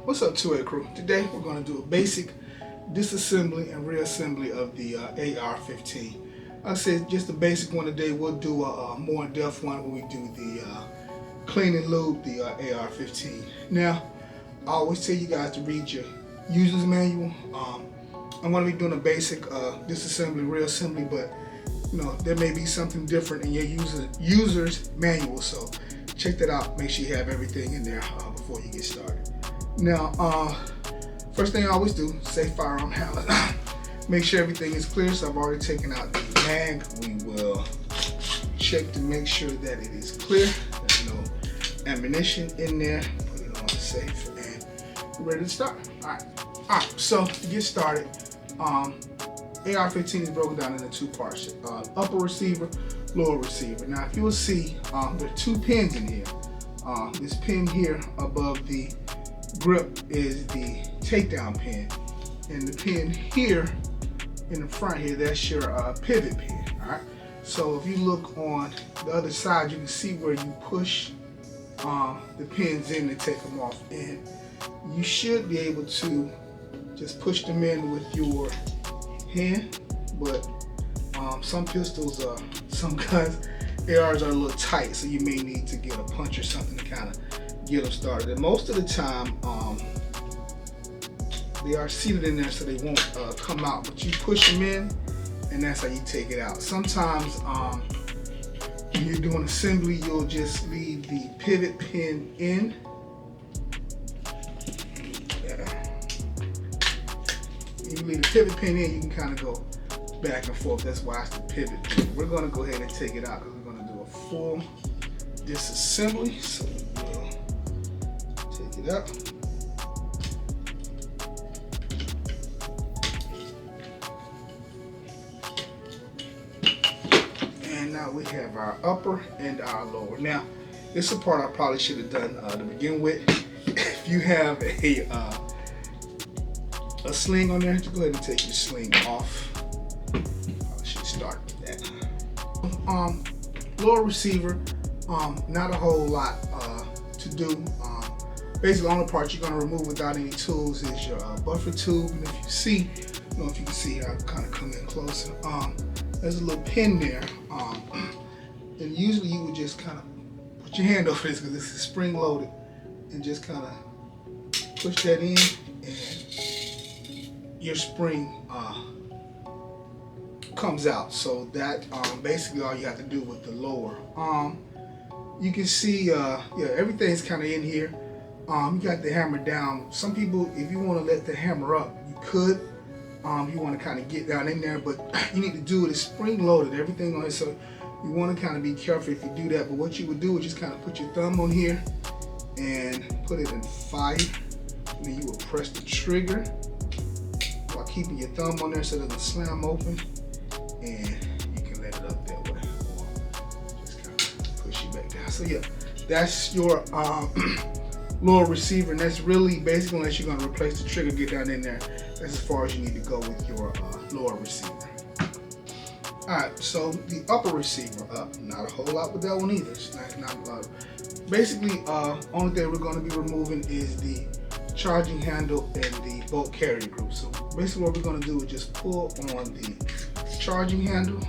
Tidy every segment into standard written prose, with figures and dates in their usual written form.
What's up, 2A crew? Today we're going to do a basic disassembly and reassembly of the AR-15. Like I said, just a basic one today. We'll do a more in-depth one when we do the clean and lube the AR-15. Now, I always tell you guys to read your user's manual. I'm going to be doing a basic disassembly, reassembly, but you know there may be something different in your user's manual. So check that out. Make sure you have everything in there before you get started. Now, first thing I always do, say firearm handling. Make sure everything is clear. So I've already taken out the mag. We will check to make sure that it is clear. There's no ammunition in there. Put it on safe and we're ready to start. All right. So to get started, AR-15 is broken down into two parts: upper receiver, lower receiver. Now, if you will see, there are two pins in here. This pin here above the grip is the takedown pin, and the pin here in the front here, that's your pivot pin. All right. So if you look on the other side, you can see where you push the pins in to take them off, and you should be able to just push them in with your hand. But some pistols, some guns, ARs are a little tight, so you may need to get a punch or something to kind of get them started. And most of the time, they are seated in there so they won't come out, but you push them in and that's how you take it out. Sometimes when you're doing assembly, you'll just leave the pivot pin in. You leave the pivot pin in, you can kind of go back and forth. That's why it's the pivot pin. We're going to go ahead and take it out because we're going to do a full disassembly. So we'll take it out. And now we have our upper and our lower. Now, this is a part I probably should have done to begin with. If you have a sling on there, just go ahead and take your sling off. I should start with that. Lower receiver, not a whole lot to do. Basically, the only part you're going to remove without any tools is your buffer tube. And if you see, I don't know if you can see here, I'll kind of come in closer. There's a little pin there. And usually you would just kind of put your hand over this because this is spring loaded, and just kind of push that in, and your spring comes out. So that basically all you have to do with the lower. You can see, yeah, everything's kind of in here. You got the hammer down. Some people, if you want to let the hammer up, you could. You want to kind of get down in there, but you need to do it. It's spring loaded, everything on it. So you want to kind of be careful if you do that. But what you would do is just kind of put your thumb on here and put it in fire. And then you will press the trigger while keeping your thumb on there so it doesn't slam open, and you can let it up that way, or just kind of push it back down. So yeah, that's your lower receiver, and that's really basically, unless you're going to replace the trigger, get down in there, that's as far as you need to go with your lower receiver. Alright, so the upper receiver, not a whole lot with that one either. It's not a lot. Basically, only thing we're going to be removing is the charging handle and the bolt carrier group. So basically what we're going to do is just pull on the charging handle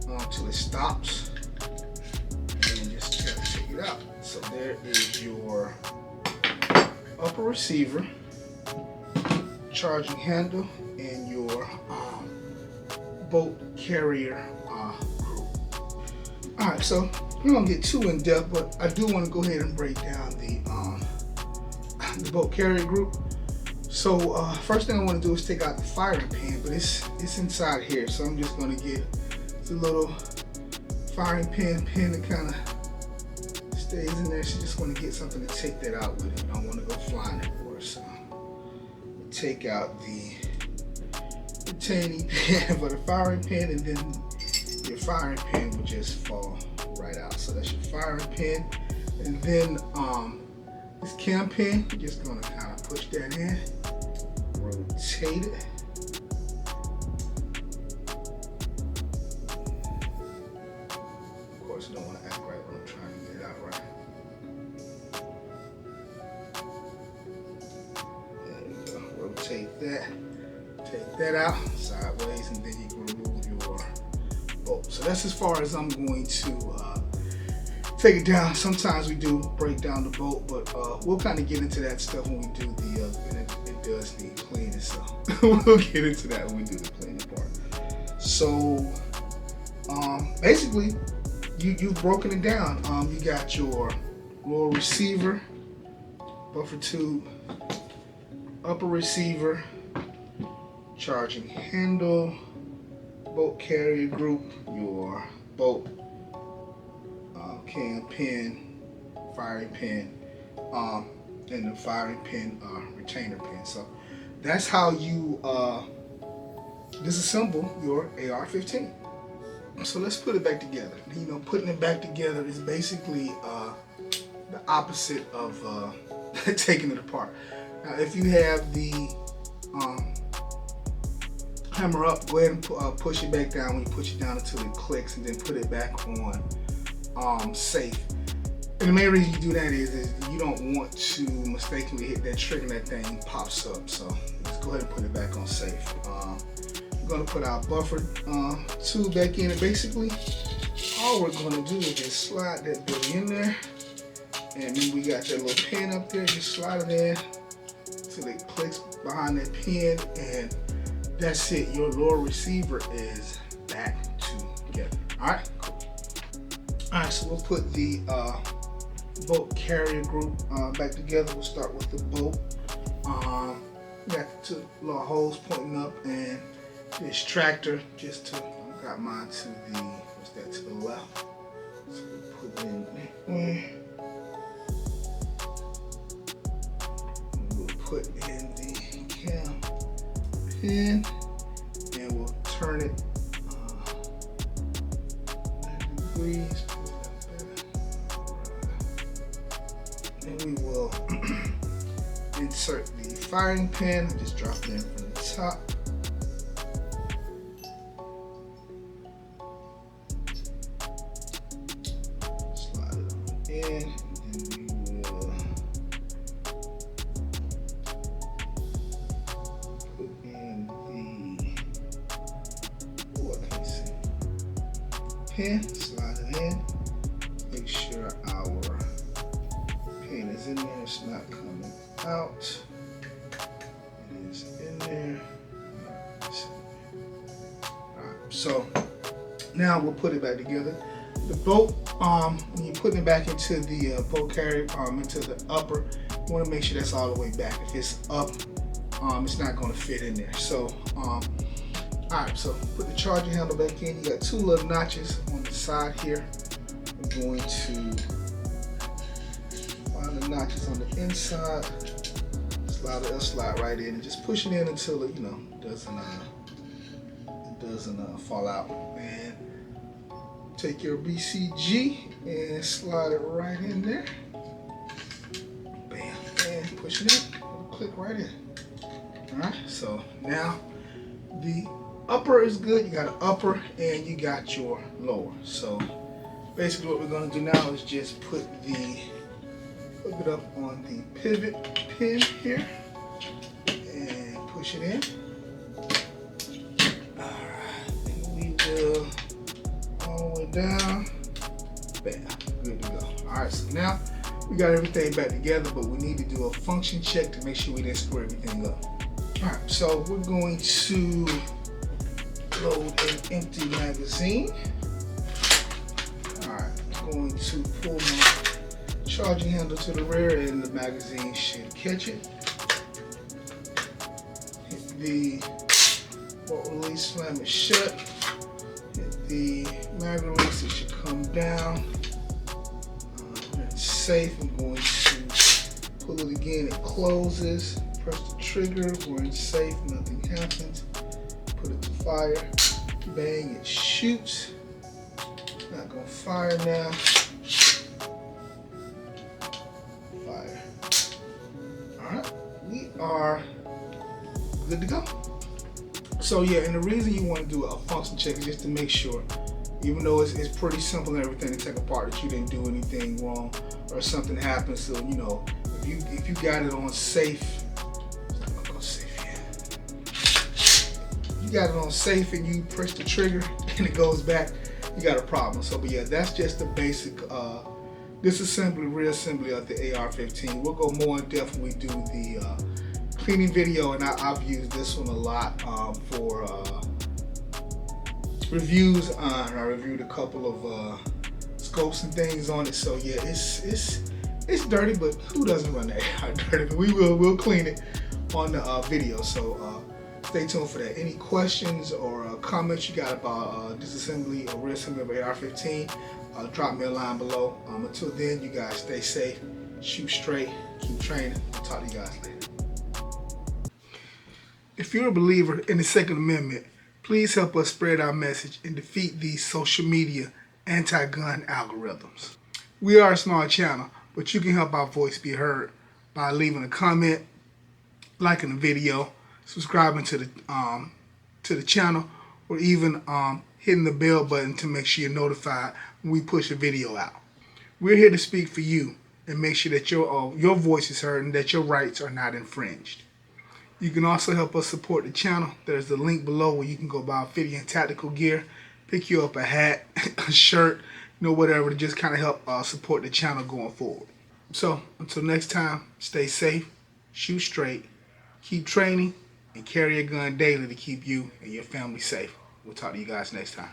until it stops, and then just take it out. So there is your upper receiver, charging handle, and your bolt carrier group. Alright, so I'm not going to get too in depth, but I do want to go ahead and break down the bolt carrier group. So first thing I want to do is take out the firing pin, but it's inside here. So I'm just going to get the little firing pin that kind of stays in there. So just want to get something to take that out with it. I don't want to go flying everywhere. So take out the retaining pin for the firing pin, and then your firing pin will just fall right out. So that's your firing pin, and then this cam pin, you're just going to kind of push that in, rotate it. Of course, I don't want to act right when I'm trying to get it out right. take that out sideways, and then you can remove your bolt. So that's as far as I'm going to take it down. Sometimes we do break down the bolt, but we'll kind of get into that stuff when we do the, and it does need cleaning, so we'll get into that when we do the cleaning part. So basically, you've broken it down. You got your lower receiver, buffer tube, upper receiver, charging handle, bolt carrier group, your bolt can pin, firing pin, and the firing pin retainer pin. So that's how you disassemble your AR-15. So let's put it back together. You know, putting it back together is basically the opposite of taking it apart. Now, if you have the hammer up, go ahead and push it back down. When you push it down until it clicks, and then put it back on safe. And the main reason you do that is you don't want to mistakenly hit that trigger and that thing pops up. So let's go ahead and put it back on safe. We're going to put our buffer tube back in, and basically all we're going to do is just slide that bit in there, and then we got that little pin up there. Just slide it in until it clicks behind that pin, and that's it. Your lower receiver is back together. All right, cool. All right, so we'll put the bolt carrier group back together. We'll start with the bolt. Got two little holes pointing up, and the extractor just to, got mine to the, what's that, to the left. So we'll put it in that way. We'll put in the cam pin, and we'll turn it 90 degrees. And we will insert the firing pin. Just drop it in from the top. Slide it on in, and then we will put in the, oh, I can't see, pin. Slide it in. Make sure our pin is in there. It's not coming out. It is in there. Alright, so now we'll put it back together. The bolt, when you're putting it back into the bolt carrier, into the upper, you want to make sure that's all the way back. If it's up, it's not going to fit in there. So, alright, so put the charging handle back in. You got two little notches on the side here. We're going to find the notches on the inside. Slide right in, and just push it in until it, doesn't fall out. And take your BCG and slide it right in there. Bam, and push it in. It'll click right in. All right. So now the upper is good. You got an upper and you got your lower. So basically, what we're going to do now is just hook it up on the pivot pin here and push it in. Alright, and we will all the way down. Bam, good to go. Alright, so now we got everything back together, but we need to do a function check to make sure we didn't screw everything up. Alright, so we're going to load an empty magazine. Alright, I'm going to pull my charging handle to the rear, and the magazine should catch it. Hit the bolt release, slam it shut. Hit the mag release, it should come down. It's safe. I'm going to pull it again, it closes. Press the trigger, we're in safe, nothing happens. Put it to fire, bang, it shoots. Not gonna fire now. Fire. Alright, we are good to go. So yeah, and the reason you want to do a function check is just to make sure, even though it's pretty simple and everything to take apart, that you didn't do anything wrong or something happens. So if you got it on safe, it's not gonna go safe yet. you got it on safe and you press the trigger and it goes back, you got a problem. So, but yeah, that's just the basic disassembly, reassembly of the AR-15. We'll go more in depth when we do the cleaning video, and I've used this one a lot for reviews. I reviewed a couple of scopes and things on it. So yeah, it's dirty, but who doesn't run the AR dirty? But we'll clean it on the video. So stay tuned for that. Any questions or comments you got about disassembly or reassembly of AR-15? Drop me a line below. Until then, you guys stay safe, shoot straight, keep training. I'll talk to you guys later. If you're a believer in the Second Amendment, please help us spread our message and defeat these social media anti-gun algorithms. We are a small channel, but you can help our voice be heard by leaving a comment, liking the video, subscribing to the channel, or even hitting the bell button to make sure you're notified when we push a video out. We're here to speak for you and make sure that your voice is heard and that your rights are not infringed. You can also help us support the channel. There's the link below where you can go buy fitting and tactical gear, pick you up a hat, a shirt, whatever, to just kind of help support the channel going forward. So until next time, stay safe, shoot straight, keep training, and carry a gun daily to keep you and your family safe. We'll talk to you guys next time.